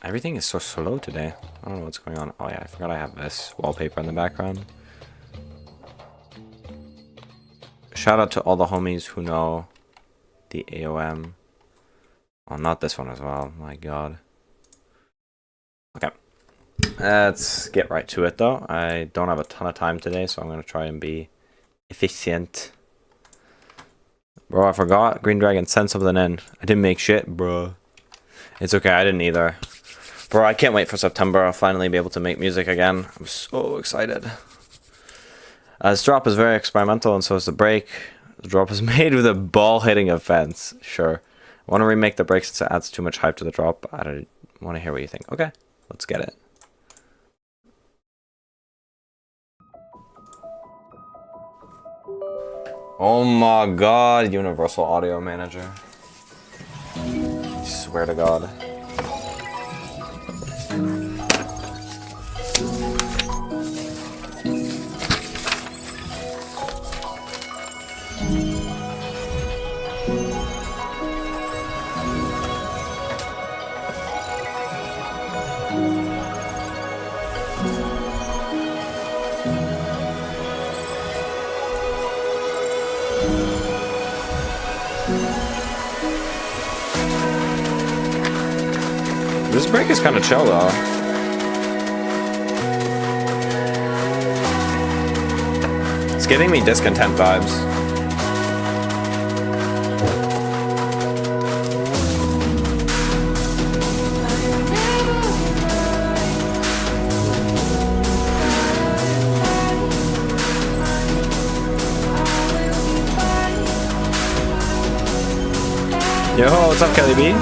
Everything is so slow today. I don't know what's going on. Oh yeah, I forgot I have this wallpaper in the background. Shout out to all the homies who know the AOM. Oh, not this one as well. My god. Okay. Let's get right to it though. I don't have a ton of time today, so I'm going to try and be efficient. Bro, I forgot. Green Dragon sent something in. I didn't make shit, bro. It's okay, I didn't either. Bro, I can't wait for September. I'll finally be able to make music again. I'm so excited. This drop is very experimental, and so is the break. The drop is made with a ball-hitting offense. Sure. I want to remake the break since it adds too much hype to the drop. I don't want to hear what you think. Okay, let's get it. Oh my god, Universal Audio Manager. I swear to god. This break is kind of chill though. It's giving me Discontent vibes. Yo, what's up, Kelly B?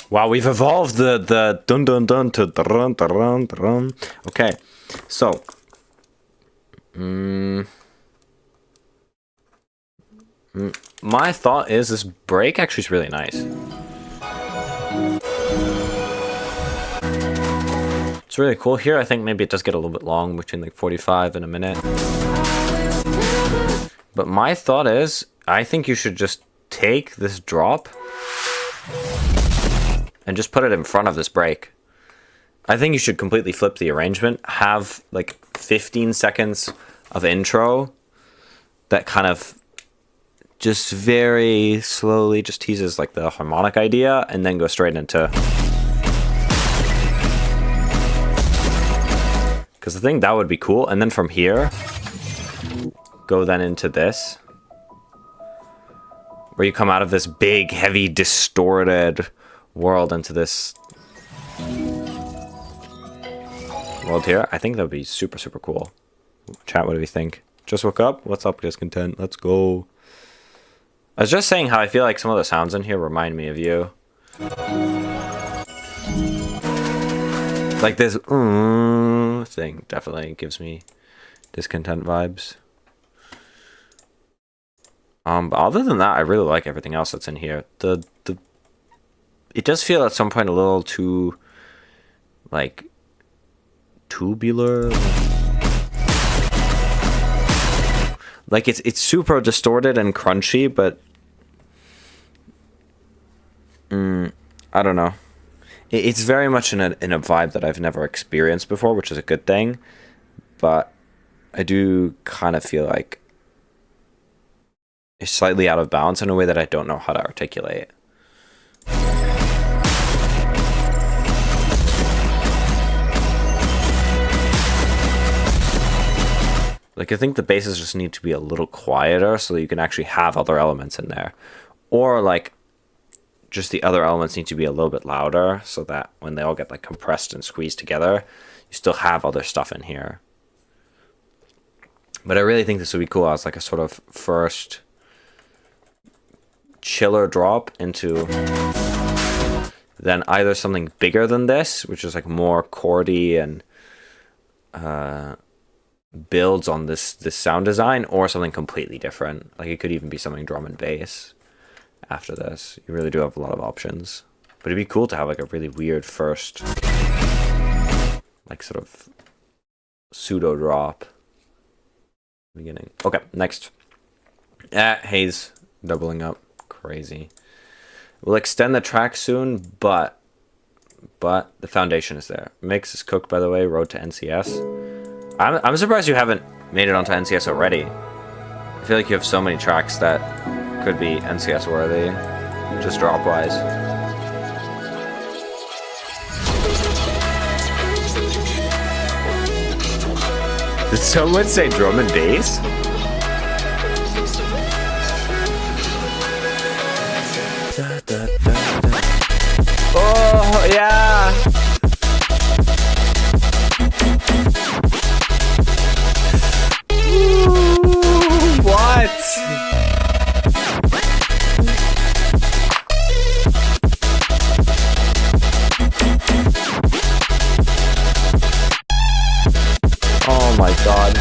Wow, we've evolved the dun dun dun to dun dun dun. Okay, so my thought is this break actually is really nice. It's really cool here. I think maybe it does get a little bit long, between like 45 and a minute. But my thought is, I think you should just take this drop and just put it in front of this break. I think you should completely flip the arrangement. Have like 15 seconds of intro that kind of just very slowly just teases like the harmonic idea, and then go straight into... Because I think that would be cool. And then from here, go then into this, where you come out of this big, heavy, distorted world into this world here. I think that would be super, super cool. Chat, what do you think? Just woke up? What's up, Discontent? Let's go. I was just saying how I feel like some of the sounds in here remind me of you. Like this thing definitely gives me Discontent vibes. But other than that, I really like everything else that's in here. It does feel at some point a little too, like, tubular. Like it's super distorted and crunchy, but I don't know. It's very much in a vibe that I've never experienced before, which is a good thing. But I do kind of feel like it's slightly out of balance in a way that I don't know how to articulate. Like, I think the basses just need to be a little quieter so that you can actually have other elements in there. Or, like, just the other elements need to be a little bit louder so that when they all get like compressed and squeezed together, you still have other stuff in here. But I really think this would be cool as like a sort of first chiller drop into then either something bigger than this, which is like more chordy and builds on this sound design, or something completely different. Like it could even be something drum and bass after this. You really do have a lot of options. But it'd be cool to have like a really weird first like sort of pseudo drop beginning. Okay, next. Haze doubling up. Crazy. We'll extend the track soon, but the foundation is there. Mix is cooked, by the way. Road to NCS. I'm surprised you haven't made it onto NCS already. I feel like you have so many tracks that could be NCS worthy, just drop wise. Did someone say drum and bass? Oh, yeah! Ooh, what? Oh my god.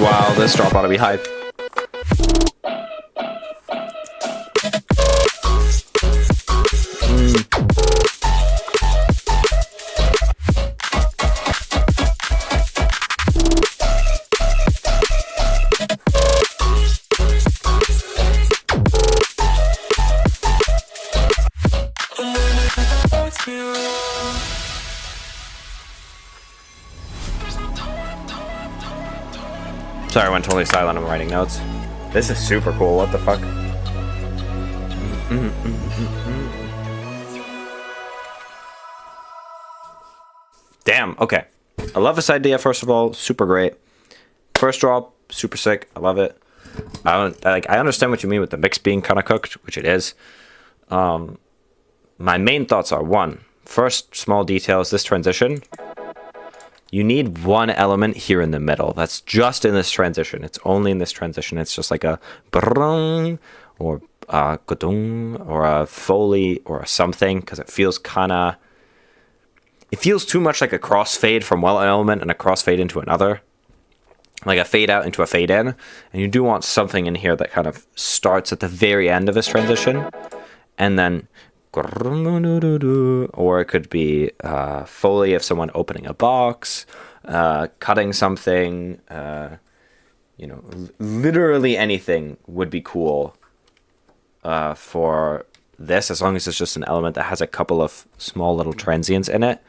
Wow, this drop ought to be hype. Sorry, I went totally silent. I'm writing notes. This is super cool. What the fuck? Damn. Okay. I love this idea. First of all, super great. First drop, super sick. I love it. I understand what you mean with the mix being kind of cooked, which it is. My main thoughts are: one, first small details. This transition. You need one element here in the middle. That's just in this transition. It's only in this transition. It's just like a brung or a gudung or a foley or a something, because it feels kind of... It feels too much like a crossfade from one element and a crossfade into another. Like a fade out into a fade in. And you do want something in here that kind of starts at the very end of this transition. And then... Or it could be Foley of someone opening a box, cutting something, you know, literally anything would be cool for this, as long as it's just an element that has a couple of small little transients in it.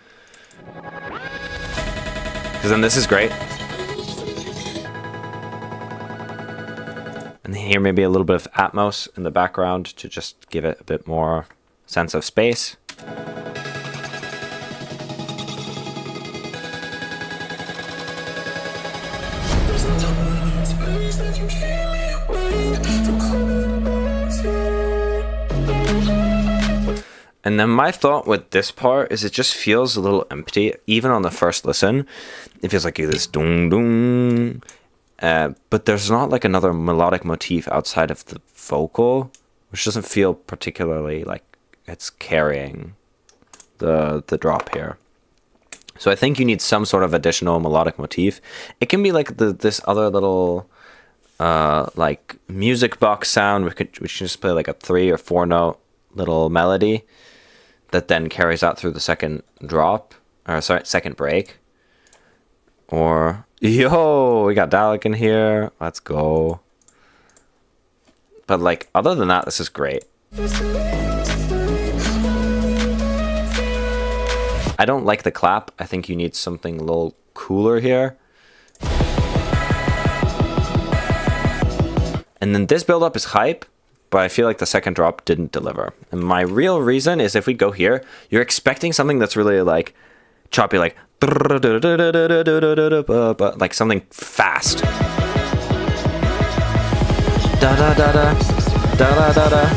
Because then this is great. And here maybe a little bit of Atmos in the background to just give it a bit more sense of space. And then my thought with this part is it just feels a little empty, even on the first listen. It feels like this dung dung. But there's not like another melodic motif outside of the vocal, which doesn't feel particularly like it's carrying the drop here. So I think you need some sort of additional melodic motif. It can be like this other little like music box sound, which can just play like a 3 or 4 note little melody that then carries out through the second drop, or sorry, second break. Or, yo, we got Dalek in here. Let's go. But like, other than that, this is great. I don't like the clap. I think you need something a little cooler here. And then this build up is hype, but I feel like the second drop didn't deliver. And my real reason is if we go here, you're expecting something that's really like choppy, like something fast. Da da da da da da da da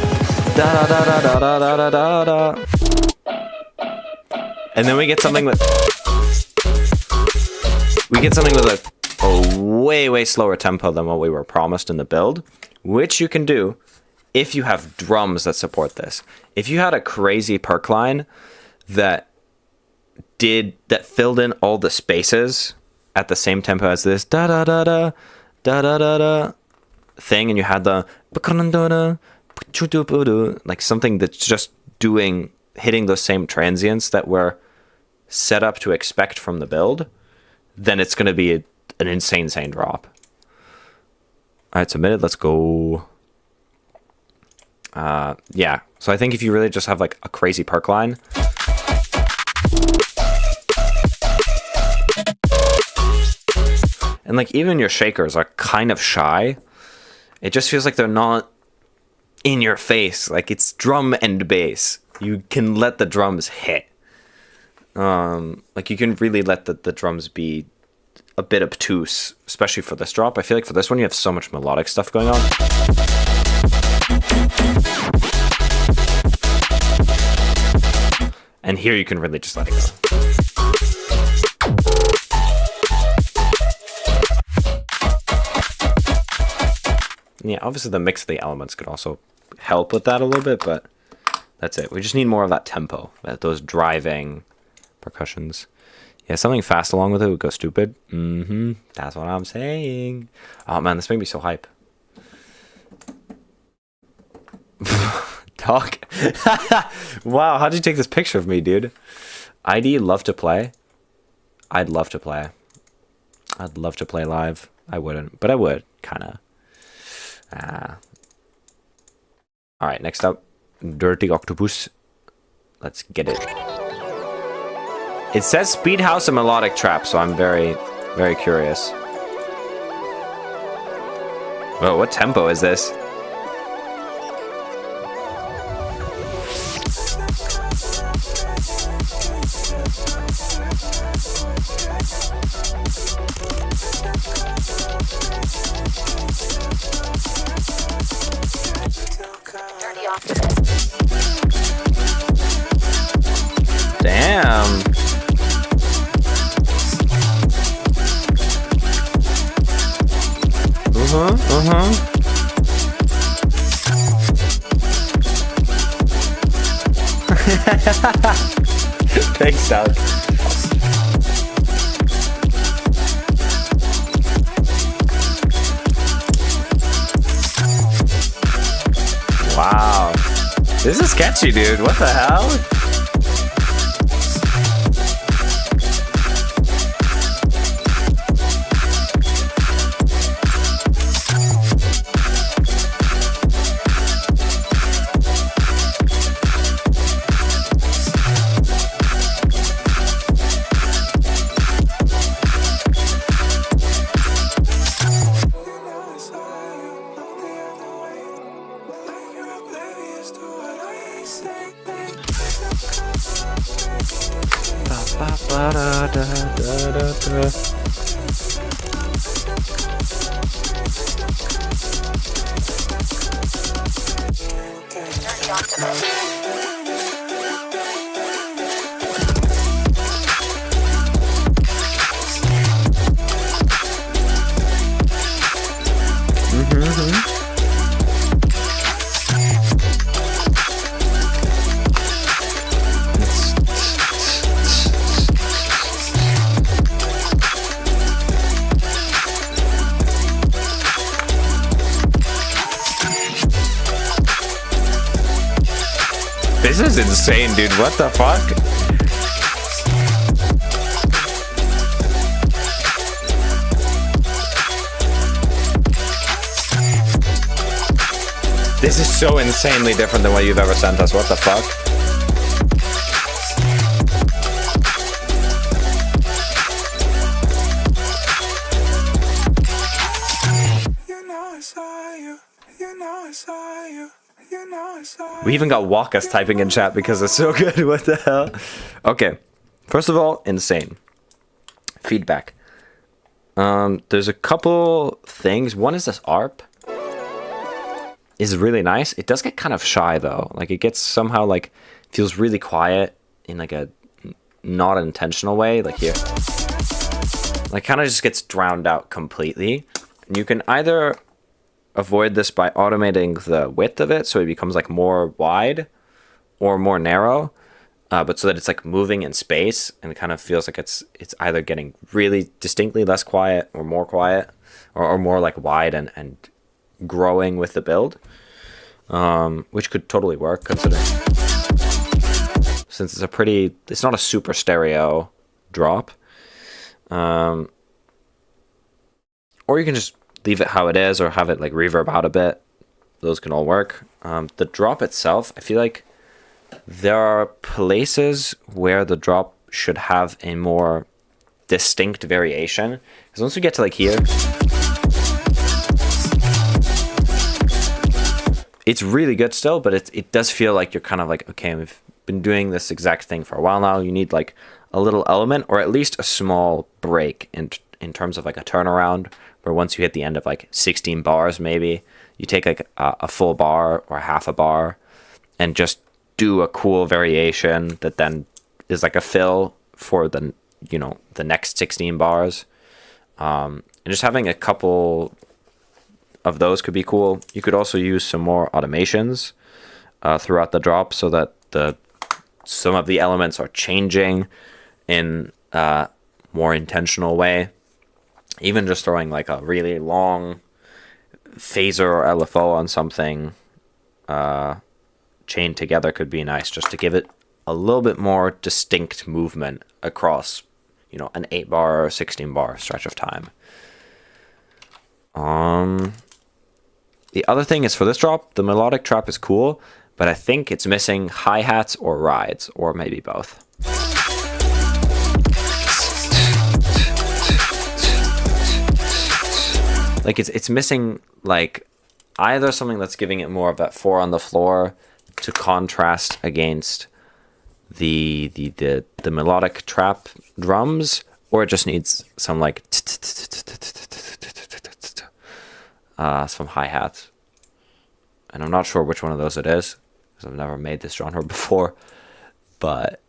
da da da da da da. And then we get something with a way slower tempo than what we were promised in the build, which you can do if you have drums that support this. If you had a crazy perk line that filled in all the spaces at the same tempo as this da da da da da da da da thing, and you had the like something that's just hitting those same transients that we're set up to expect from the build, then it's going to be an insane drop. All right, submitted. Let's go. Yeah. So I think if you really just have like a crazy perk line, and like even your shakers are kind of shy, it just feels like they're not in your face. Like it's drum and bass. You can let the drums hit. Like you can really let the drums be a bit obtuse, especially for this drop. I feel like for this one you have so much melodic stuff going on. And here you can really just let it go. Yeah, obviously the mix of the elements could also help with that a little bit, but that's it. We just need more of that tempo, those driving percussions. Yeah, something fast along with it would go stupid. That's what I'm saying. Oh man, this made me so hype. Talk. Wow, how'd you take this picture of me, dude? ID love to play. I'd love to play. I'd love to play live. I wouldn't, but I would, kinda. Alright, next up, Dirty Octopus. Let's get it. It says Speed House and Melodic Trap, so I'm very curious. Whoa, what tempo is this? Dirty Octopus. Damn. Thanks, Doug. Wow. This is sketchy, dude. What the hell? Dirty Octopus. This is insane, dude. What the fuck? This is so insanely different than what you've ever sent us. What the fuck? We even got Walkus typing in chat because it's so good. What the hell? Okay. First of all, insane. Feedback. There's a couple things. One is this ARP is really nice. It does get kind of shy though. Like it gets somehow like feels really quiet in like a not intentional way. Like here, like kind of just gets drowned out completely. And you can either avoid this by automating the width of it so it becomes like more wide or more narrow, but so that it's like moving in space and it kind of feels like it's either getting really distinctly less quiet or more quiet or more like wide and growing with the build, which could totally work considering since it's not a super stereo drop, or you can just leave it how it is or have it like reverb out a bit. Those can all work. The drop itself, I feel like there are places where the drop should have a more distinct variation, because once we get to like here, it's really good still, but it does feel like you're kind of like, okay, we've been doing this exact thing for a while now. You need like a little element or at least a small break in terms of like a turnaround, where once you hit the end of like 16 bars, maybe you take like a full bar or half a bar and just do a cool variation that then is like a fill for the, you know, the next 16 bars. And just having a couple of those could be cool. You could also use some more automations throughout the drop so that some of the elements are changing in a more intentional way. Even just throwing like a really long phaser or LFO on something chained together could be nice, just to give it a little bit more distinct movement across, you know, an 8 bar or 16 bar stretch of time. The other thing is for this drop, the melodic trap is cool, but I think it's missing hi-hats or rides, or maybe both. Like it's missing like either something that's giving it more of that 4 on the floor to contrast against the melodic trap drums, or it just needs some like some hi-hats. And I'm not sure which one of those it is, because I've never made this genre before, but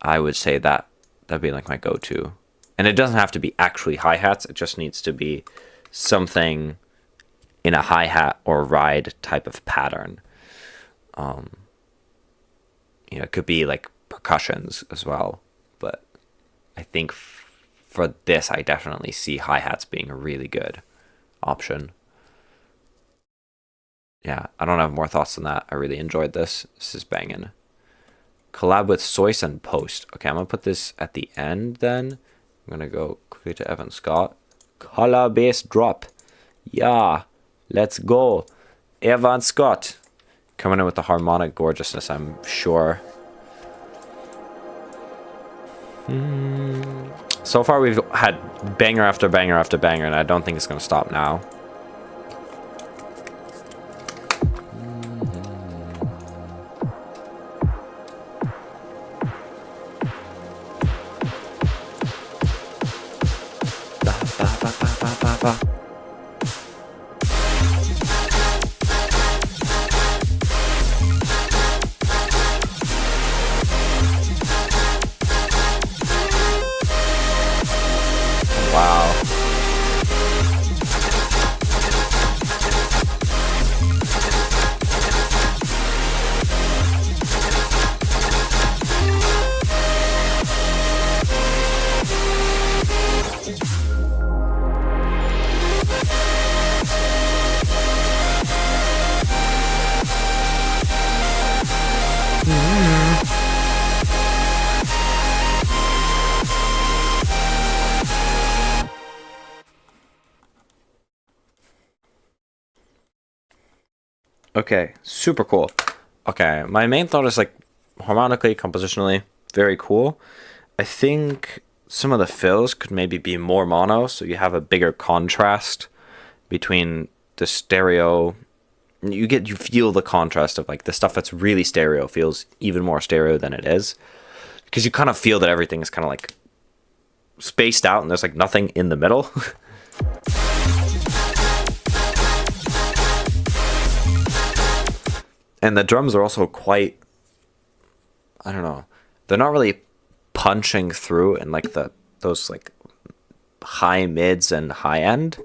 I would say that'd be like my go-to. And it doesn't have to be actually hi-hats, it just needs to be something in a hi-hat or ride type of pattern. You know, it could be like percussions as well, but I think for this I definitely see hi-hats being a really good option. Yeah, I don't have more thoughts than that. I really enjoyed this. This is banging. Collab with Soyce and Post. Okay, I'm gonna put this at the end then. I'm gonna go quickly to Evan Scott. Color bass drop. Yeah, let's go. Evan Scott coming in with the harmonic gorgeousness, I'm sure. So far we've had banger after banger after banger, and I don't think it's gonna stop now. Okay, super cool. Okay, my main thought is like harmonically, compositionally, very cool. I think some of the fills could maybe be more mono, so you have a bigger contrast between the stereo. You feel the contrast of like the stuff that's really stereo feels even more stereo than it is, because you kind of feel that everything is kind of like spaced out and there's like nothing in the middle. And the drums are also quite, I don't know, they're not really punching through in like those like high mids and high end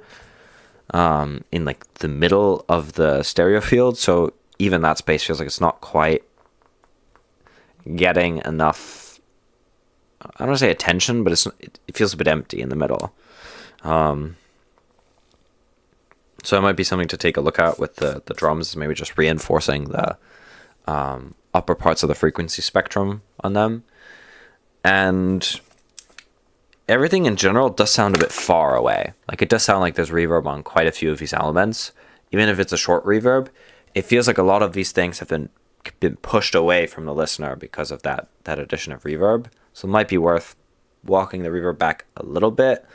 in like the middle of the stereo field. So even that space feels like it's not quite getting enough, I don't want to say attention, but it feels a bit empty in the middle. So it might be something to take a look at with the drums, maybe just reinforcing the upper parts of the frequency spectrum on them. And everything in general does sound a bit far away. Like it does sound like there's reverb on quite a few of these elements. Even if it's a short reverb, it feels like a lot of these things have been pushed away from the listener because of that addition of reverb. So it might be worth walking the reverb back a little bit.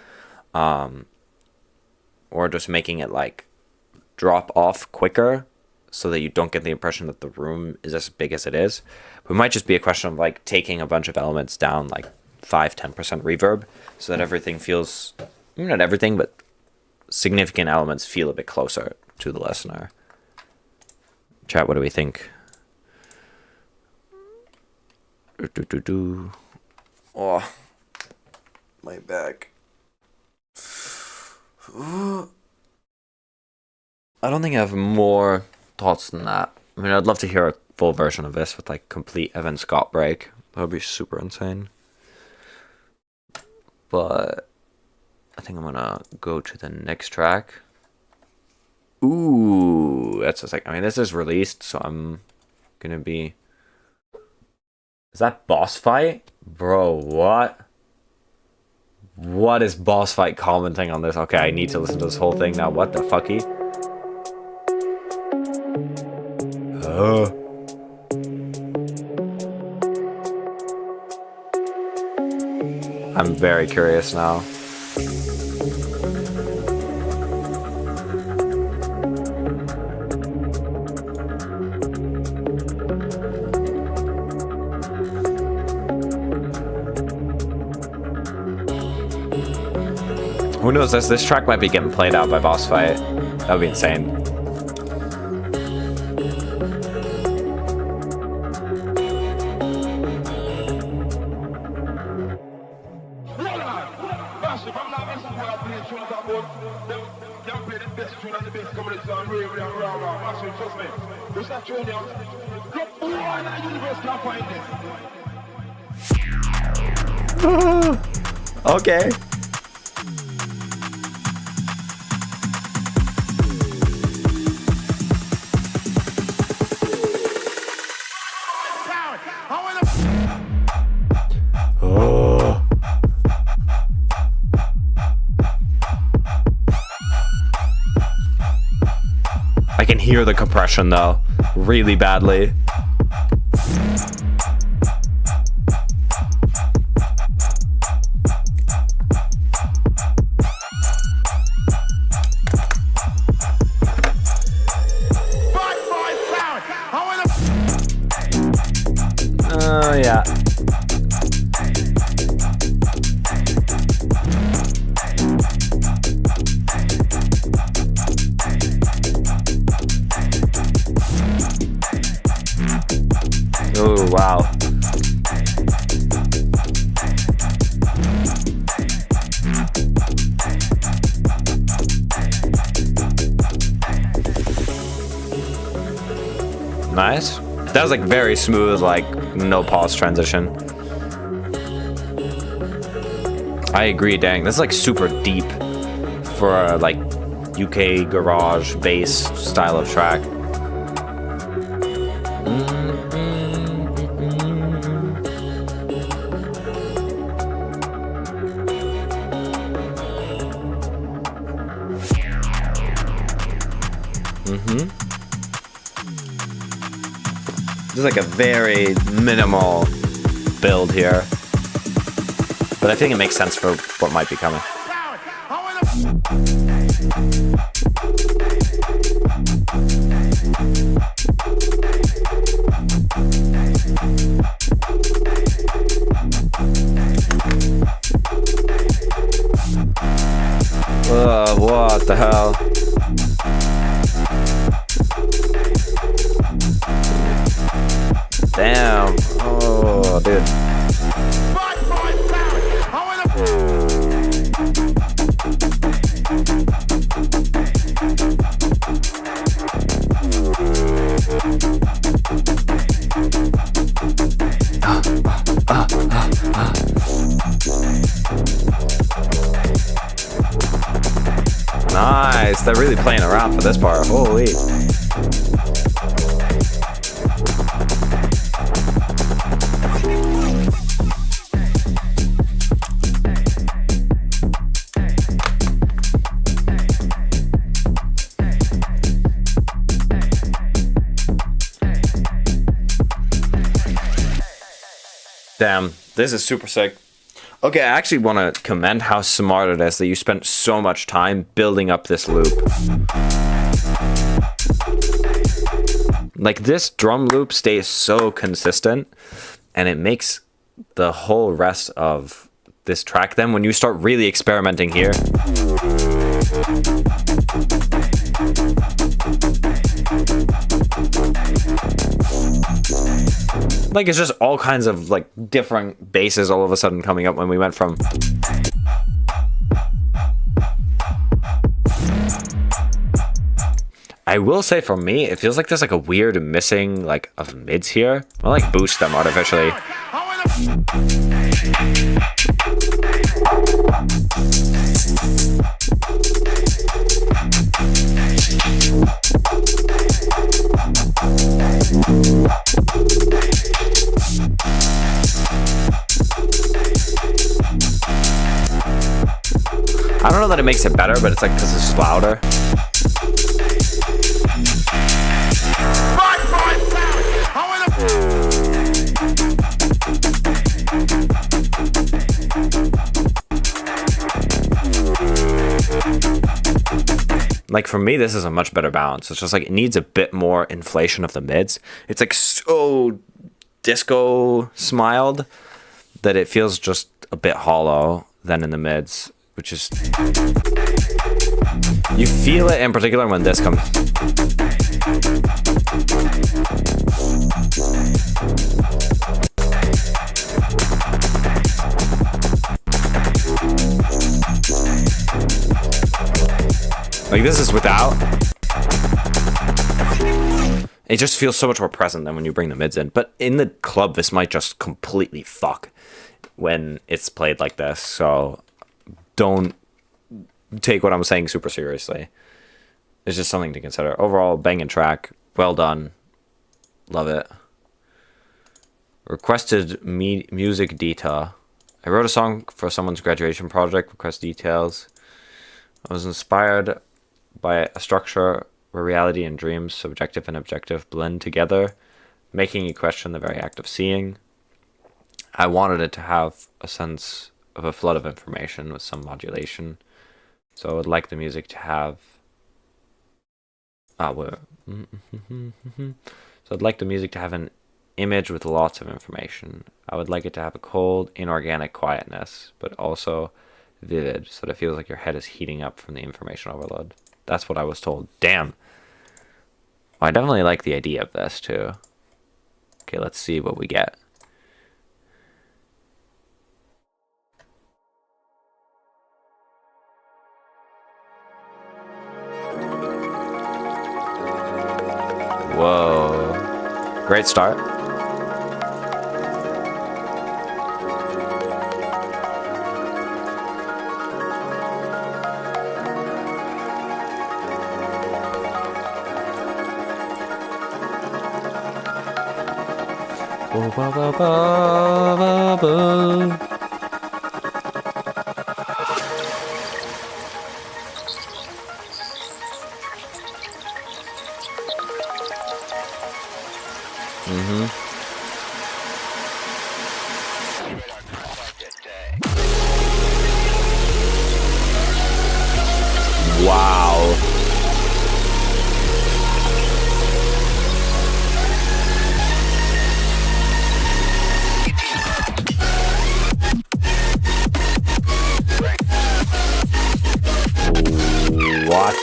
Or just making it like drop off quicker so that you don't get the impression that the room is as big as it is. But it might just be a question of like taking a bunch of elements down like 5-10% reverb so that everything feels, not everything, but significant elements feel a bit closer to the listener. Chat, what do we think? Oh, my back. I don't think I have more thoughts than that. I mean, I'd love to hear a full version of this with like complete Evan Scott break. That would be super insane. But I think I'm gonna go to the next track. Ooh, that's just like, I mean, this is released, so I'm gonna be. Is that boss fight? Bro, what? What is boss fight commenting on this? Okay, I need to listen to this whole thing now. What the fucky? I'm very curious now. Who knows, this track might be getting played out by boss fight. That would be insane. Okay. I can hear the compression though, really badly. Yeah. Oh, wow. Nice. That was like very smooth, like no pause transition. I agree, dang. This is like super deep for a like UK garage bass style of track. This is like a very minimal build here. But I think it makes sense for what might be coming. What the hell? Damn. Oh, dude. Nice. They're really playing around for this part. Holy. Damn, this is super sick. Okay, I actually want to commend how smart it is that you spent so much time building up this loop. Like, this drum loop stays so consistent, and it makes the whole rest of this track, then when you start really experimenting here, like, it's just all kinds of like different basses all of a sudden coming up when we went from I will say for me, it feels like there's like a weird missing like of mids here. I like boost them artificially. I don't know that it makes it better, but it's like because it's just louder. Like, for me, this is a much better balance. It's just like it needs a bit more inflation of the mids. It's like so disco smiled that it feels just a bit hollow than in the mids, which is, you feel it in particular when this comes. Like, this is without. It just feels so much more present than when you bring the mids in. But in the club, this might just completely fuck when it's played like this. So don't take what I'm saying super seriously. It's just something to consider. Overall, banging track. Well done. Love it. Requested music data. I wrote a song for someone's graduation project. Request details. I was inspired by a structure where reality and dreams, subjective and objective, blend together, making you question the very act of seeing. I wanted it to have a sense of a flood of information with some modulation. So I would like the music to have... So I'd like the music to have an image with lots of information. I would like it to have a cold, inorganic quietness, but also vivid, so that it feels like your head is heating up from the information overload. That's what I was told. Damn. Well, I definitely like the idea of this too. Okay, let's see what we get. Whoa. Great start. Ba, ba, ba, ba, ba. Wow. What?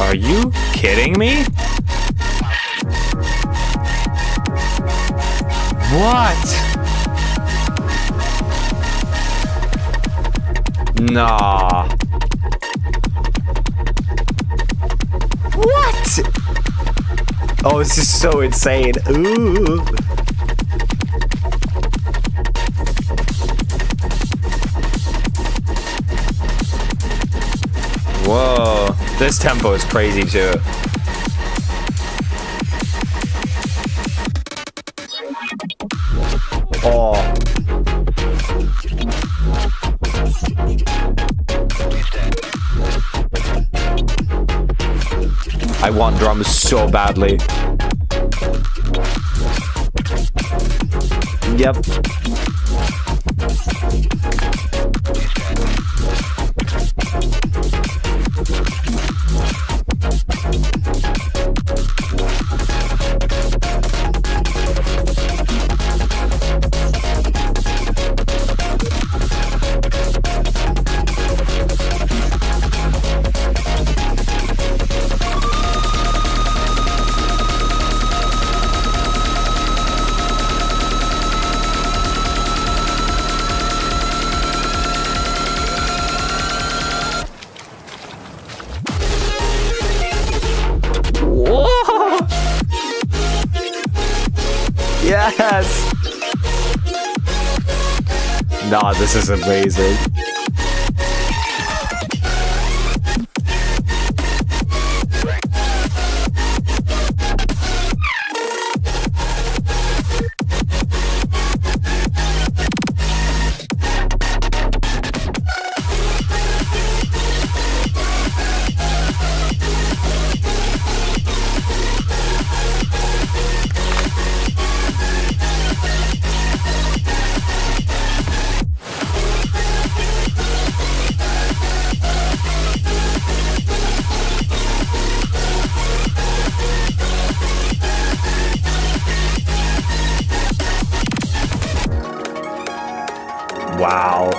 Are you kidding me? What? Nah. What? Oh, this is so insane. Ooh. Whoa. This tempo is crazy too. Oh. I want drums so badly. Yep. Yes! Nah, this is amazing. Wow.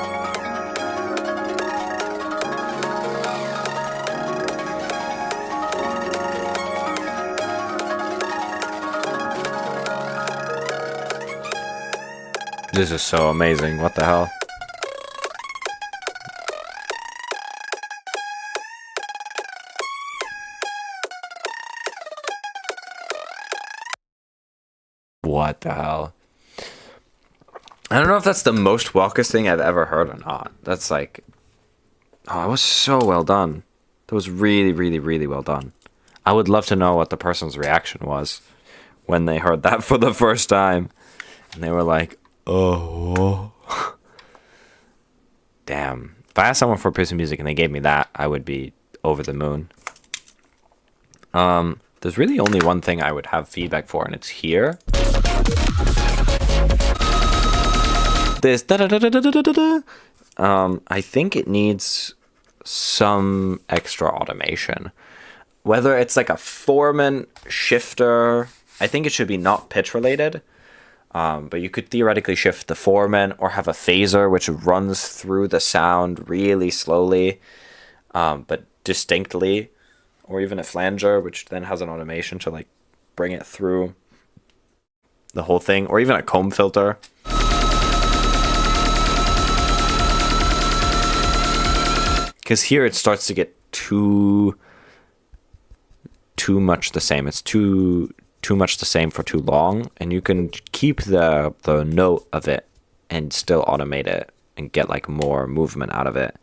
This is so amazing. What the hell? What the hell? I don't know if that's the most Walkers thing I've ever heard or not. That's like... Oh, it was so well done. That was really, really, really well done. I would love to know what the person's reaction was when they heard that for the first time. And they were like, oh. Damn. If I asked someone for a piece of music and they gave me that, I would be over the moon. There's really only one thing I would have feedback for, and it's here. This I think it needs some extra automation, whether it's like a Foreman shifter. I think it should be not pitch related, but you could theoretically shift the Foreman or have a phaser which runs through the sound really slowly but distinctly, or even a flanger, which then has an automation to like bring it through the whole thing, or even a comb filter. Because here it starts to get too much the same. It's too much the same for too long, and you can keep the note of it and still automate it and get like more movement out of it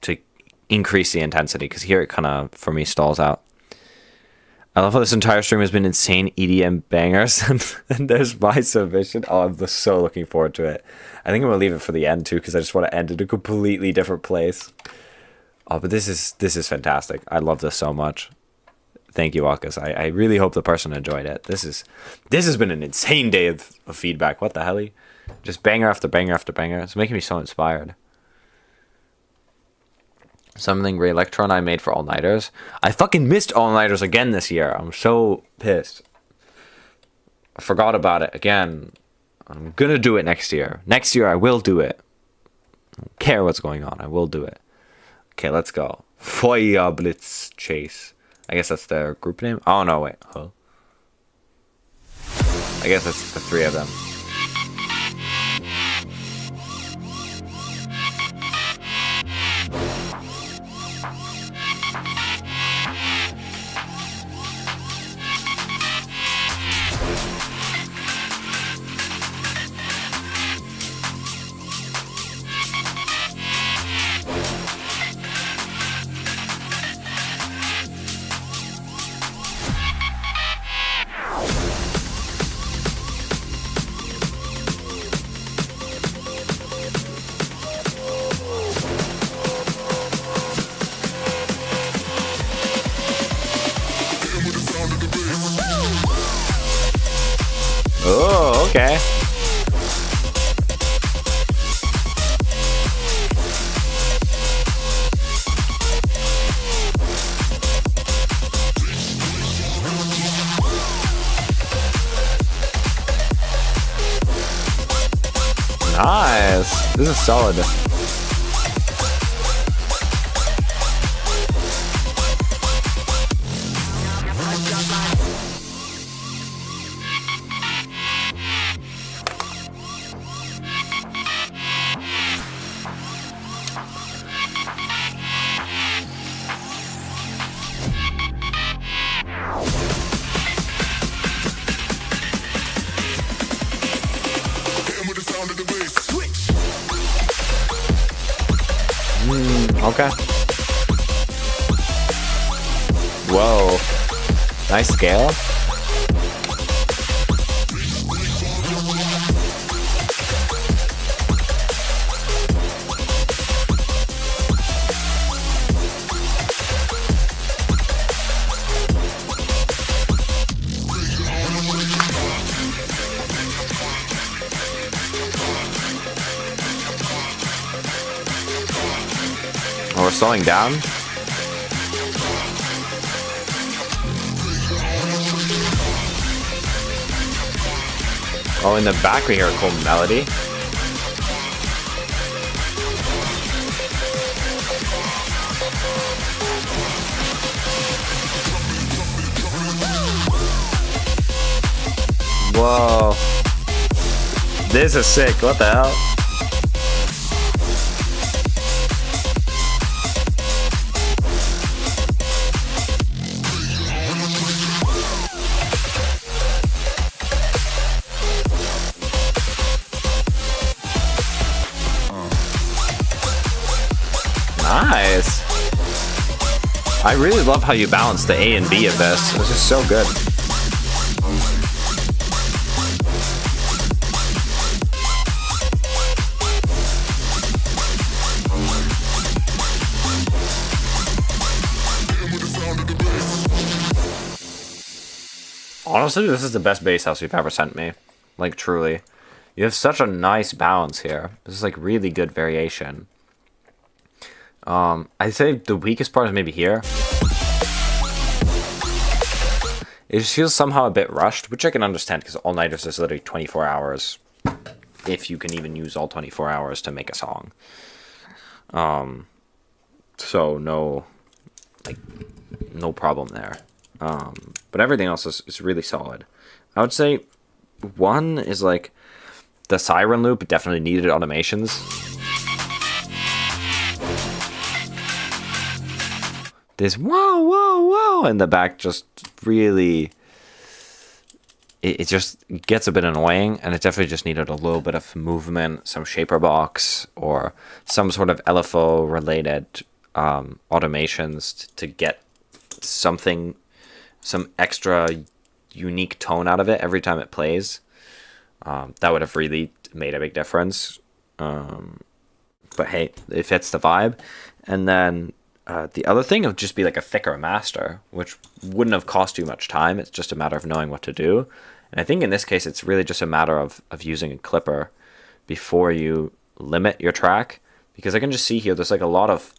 to increase the intensity, because here it kind of, for me, stalls out. I love how this entire stream has been insane EDM bangers, and there's my submission. Oh, I'm so looking forward to it. I think I'm gonna leave it for the end too, because I just want to end in a completely different place. Oh, but this is fantastic. I love this so much. Thank you, Akas. I really hope the person enjoyed it. This has been an insane day of feedback. What the hell? Just banger after banger after banger. It's making me so inspired. Something Ray Electron I made for all-nighters. I fucking missed all-nighters again this year. I'm so pissed. I forgot about it again. I'm gonna do it next year. Next year I will do it. I don't care what's going on. I will do it. Okay, let's go. Feuer Blitz Chase. I guess that's their group name. Oh no, wait. Huh? I guess that's the three of them. Oh, okay. Nice. This is solid. Okay. Whoa. Nice scale. We're slowing down. Oh, in the back we hear a cool melody. Whoa. This is sick. What the hell? Nice. I really love how you balance the A and B of this. This is so good. Honestly, this is the best bass house you've ever sent me. Like, truly. You have such a nice balance here. This is like really good variation. I'd say the weakest part is maybe here. It just feels somehow a bit rushed, which I can understand because All Nighters is literally 24 hours. If you can even use all 24 hours to make a song. So no, like, no problem there. But everything else is really solid. I would say one is like the siren loop definitely needed automations. This whoa, whoa, whoa in the back just really, it just gets a bit annoying, and it definitely just needed a little bit of movement, some shaper box, or some sort of LFO related automations to get something, some extra unique tone out of it every time it plays. That would have really made a big difference. But hey, it fits the vibe. And then the other thing would just be like a thicker master, which wouldn't have cost you much time. It's just a matter of knowing what to do. And I think in this case, it's really just a matter of using a clipper before you limit your track. Because I can just see here, there's like a lot of,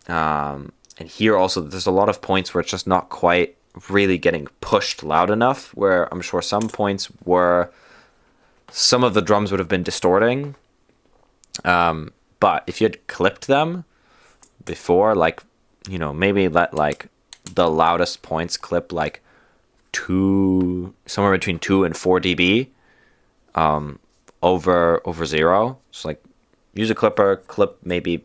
and here also, there's a lot of points where it's just not quite really getting pushed loud enough, where I'm sure some points where some of the drums would have been distorting. But if you had clipped them before, like, you know, maybe let like the loudest points clip like somewhere between 2 and 4 dB over 0. So like use a clipper, clip maybe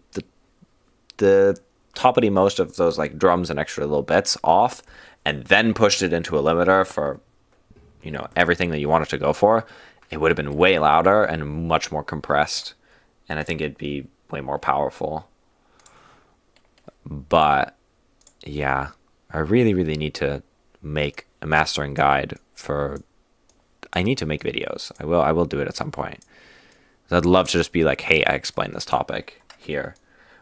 the toppity most of those like drums and extra little bits off, and then pushed it into a limiter for, you know, everything that you want it to go for. It would have been way louder and much more compressed, and I think it'd be way more powerful. But yeah, I really need to make a mastering guide for, I need to make videos. I will do it at some point. I'd love to just be like, hey, I explained this topic here,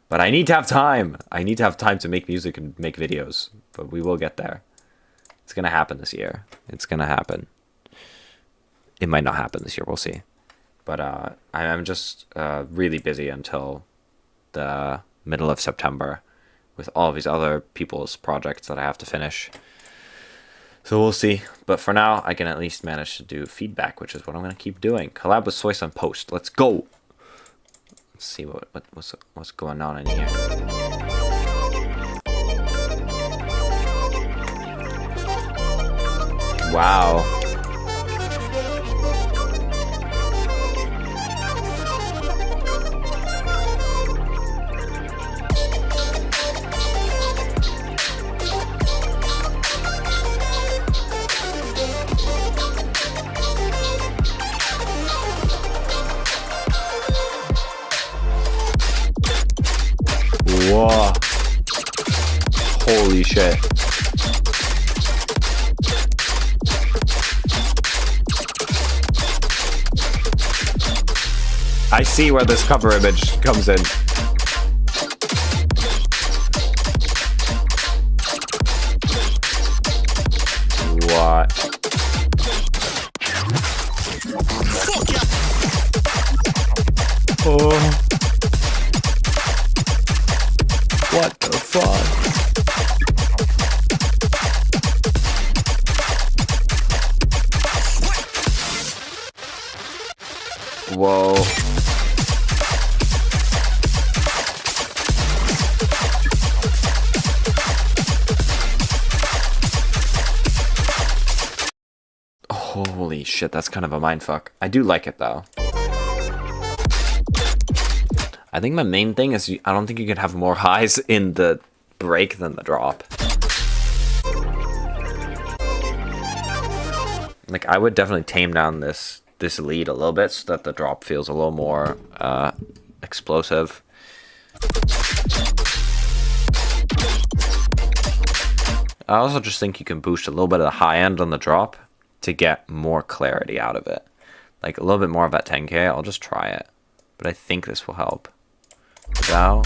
but I need to have time. I need to have time to make music and make videos, but we will get there. It's going to happen this year. It's going to happen. It might not happen this year. We'll see. But I'm just really busy until the middle of September with all of these other people's projects that I have to finish. So we'll see. But for now, I can at least manage to do feedback, which is what I'm going to keep doing. Collab with Soyce on post. Let's go. Let's see what's going on in here. Wow. Whoa. Holy shit. I see where this cover image comes in. What? Oh. What the fuck? Whoa. Holy shit, that's kind of a mindfuck. I do like it though. I think my main thing is I don't think you can have more highs in the break than the drop. Like, I would definitely tame down this lead a little bit so that the drop feels a little more explosive. I also just think you can boost a little bit of the high end on the drop to get more clarity out of it. Like a little bit more of that 10K, I'll just try it. But I think this will help. Now.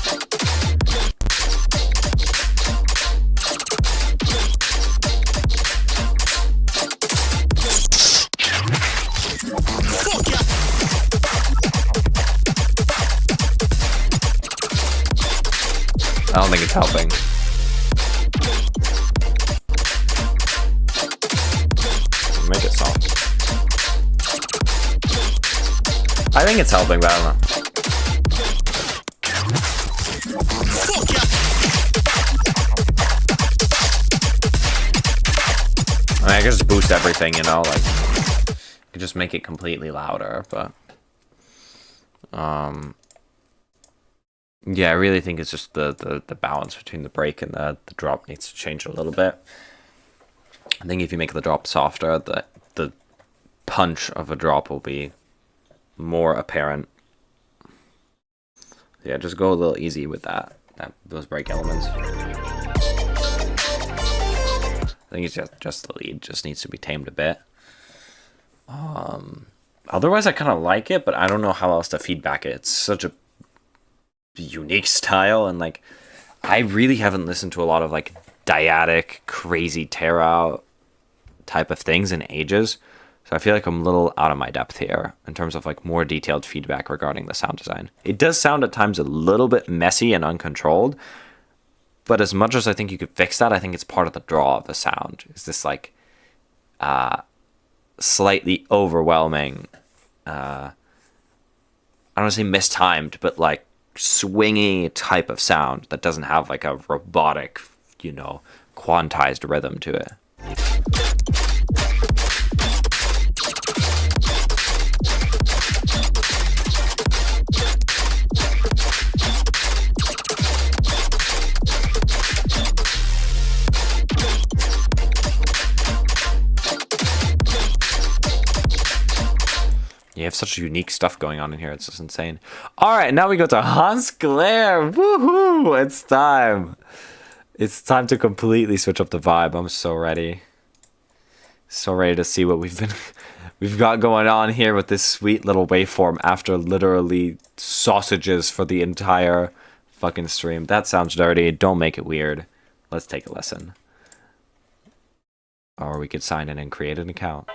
I don't think it's helping. Make it soft. I think it's helping, but I don't know. I could just boost everything, you know, like, I could just make it completely louder, but, yeah, I really think it's just the balance between the break and the drop needs to change a little bit. I think if you make the drop softer, the punch of a drop will be more apparent. Yeah, just go a little easy with those break elements. I think it's just the lead just needs to be tamed a bit. Otherwise, I kind of like it, but I don't know how else to feedback it. It's such a unique style, and like, I really haven't listened to a lot of like dyadic, crazy tear out type of things in ages. So I feel like I'm a little out of my depth here in terms of like more detailed feedback regarding the sound design. It does sound at times a little bit messy and uncontrolled, but as much as I think you could fix that, I think it's part of the draw of the sound. Is this like slightly overwhelming, I don't want to say mistimed, but like swingy type of sound that doesn't have like a robotic, you know, quantized rhythm to it. You have such unique stuff going on in here. It's just insane. All right, now we go to Hans Glare. Woohoo! It's time. It's time to completely switch up the vibe. I'm so ready. So ready to see what we've got going on here with this sweet little waveform after literally sausages for the entire fucking stream. That sounds dirty. Don't make it weird. Let's take a listen. Or we could sign in and create an account.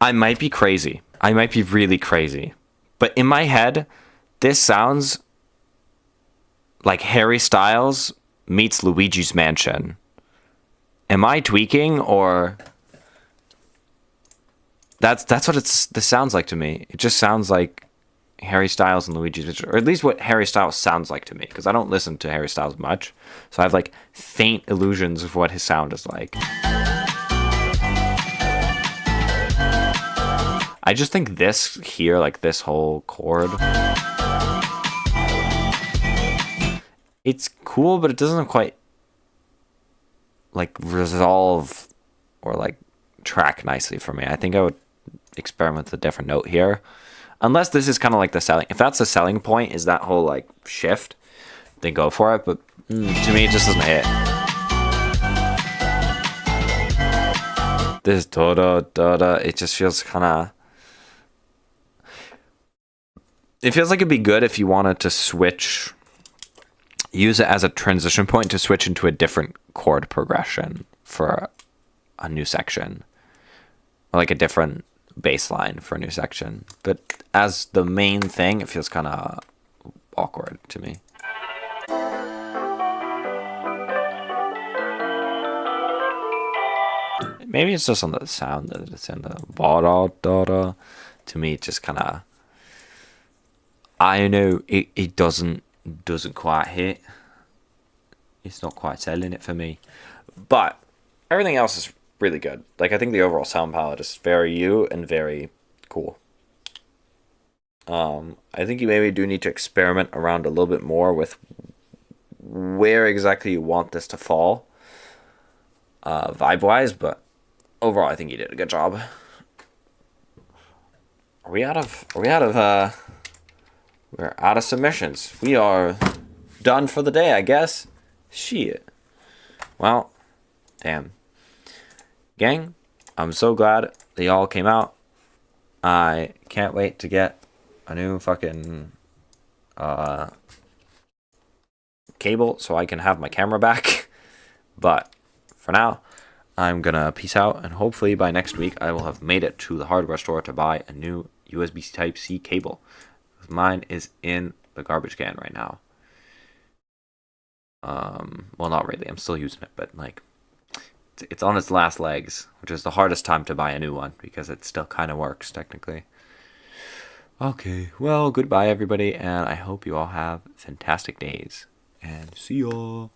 I might be crazy. I might be really crazy. But in my head, this sounds like Harry Styles meets Luigi's Mansion. Am I tweaking, or that's what this sounds like to me? It just sounds like Harry Styles and Luigi's Mansion, or at least what Harry Styles sounds like to me, because I don't listen to Harry Styles much, so I have like faint illusions of what his sound is like. I just think this here, like this whole chord, it's cool, but it doesn't quite like resolve or like track nicely for me. I think I would experiment with a different note here, unless this is kind of like the selling. If that's the selling point, is that whole like shift, then go for it. But to me, it just doesn't hit. This da-da, it just feels kind of. It feels like it'd be good if you wanted to switch, use it as a transition point to switch into a different chord progression for a new section, or like a different bass line for a new section. But as the main thing, it feels kind of awkward to me. Maybe it's just on the sound that it's in the ba-da-da-da. To me, it just kind of, I know it doesn't quite hit. It's not quite selling it for me. But everything else is really good. Like, I think the overall sound palette is very you and very cool. I think you maybe do need to experiment around a little bit more with where exactly you want this to fall, vibe-wise, but overall I think you did a good job. We're out of submissions. We are done for the day, I guess. Shit. Well, damn. Gang, I'm so glad they all came out. I can't wait to get a new fucking cable so I can have my camera back. But for now, I'm gonna peace out, and hopefully by next week I will have made it to the hardware store to buy a new USB Type-C cable. Mine is in the garbage can right now. Well, not really. I'm still using it, but like, it's on its last legs, which is the hardest time to buy a new one because it still kind of works technically. Okay, well, goodbye everybody, and I hope you all have fantastic days, and see y'all.